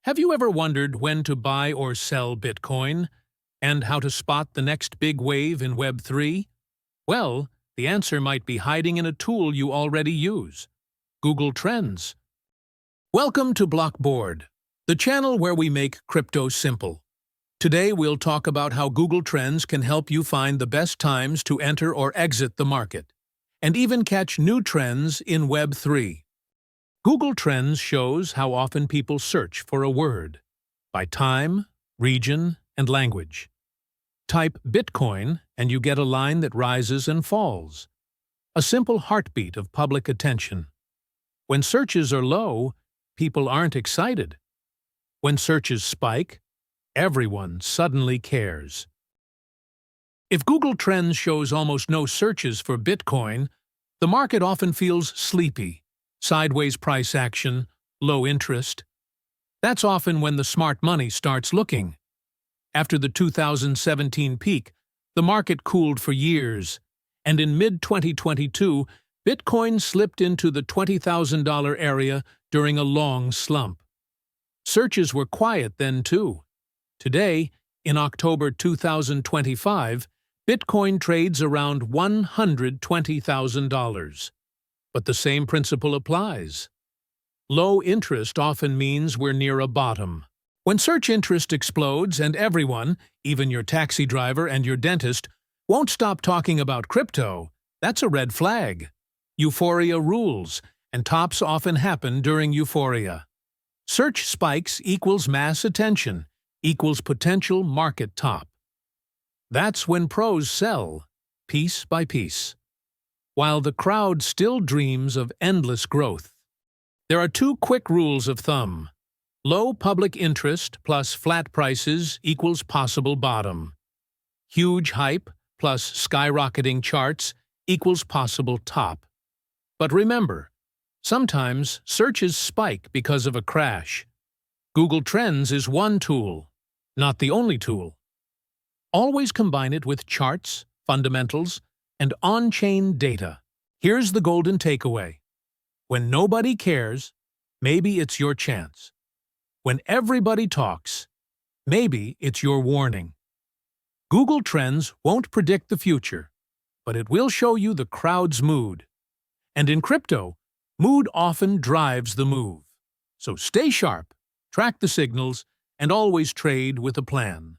Have you ever wondered when to buy or sell Bitcoin and how to spot the next big wave in Web3? Well, the answer might be hiding in a tool you already use: Google Trends. Welcome to Blockboard, the channel where we make crypto simple. Today we'll talk about how Google Trends can help you find the best times to enter or exit the market, and even catch new trends in Web3. Google Trends shows how often people search for a word, by time, region, and language. Type Bitcoin and you get a line that rises and falls, a simple heartbeat of public attention. When searches are low, people aren't excited. When searches spike, everyone suddenly cares. If Google Trends shows almost no searches for Bitcoin, the market often feels sleepy. Sideways price action, low interest. That's often when the smart money starts looking. After the 2017 peak, the market cooled for years, and in mid-2022, Bitcoin slipped into the $20,000 area during a long slump. Searches were quiet then too. Today, in October 2025, Bitcoin trades around $120,000. But the same principle applies. Low interest often means we're near a bottom. When search interest explodes and everyone, even your taxi driver and your dentist, won't stop talking about crypto, that's a red flag. Euphoria rules, and tops often happen during euphoria. Search spikes equals mass attention, equals potential market top. That's when pros sell, piece by piece, while the crowd still dreams of endless growth. There are two quick rules of thumb. Low public interest plus flat prices equals possible bottom. Huge hype plus skyrocketing charts equals possible top. But remember, sometimes searches spike because of a crash. Google Trends is one tool, not the only tool. Always combine it with charts, fundamentals, and on-chain data. Here's the golden takeaway. When nobody cares, maybe it's your chance. When everybody talks, maybe it's your warning. Google Trends won't predict the future, but it will show you the crowd's mood. And in crypto, mood often drives the move. So stay sharp, track the signals, and always trade with a plan.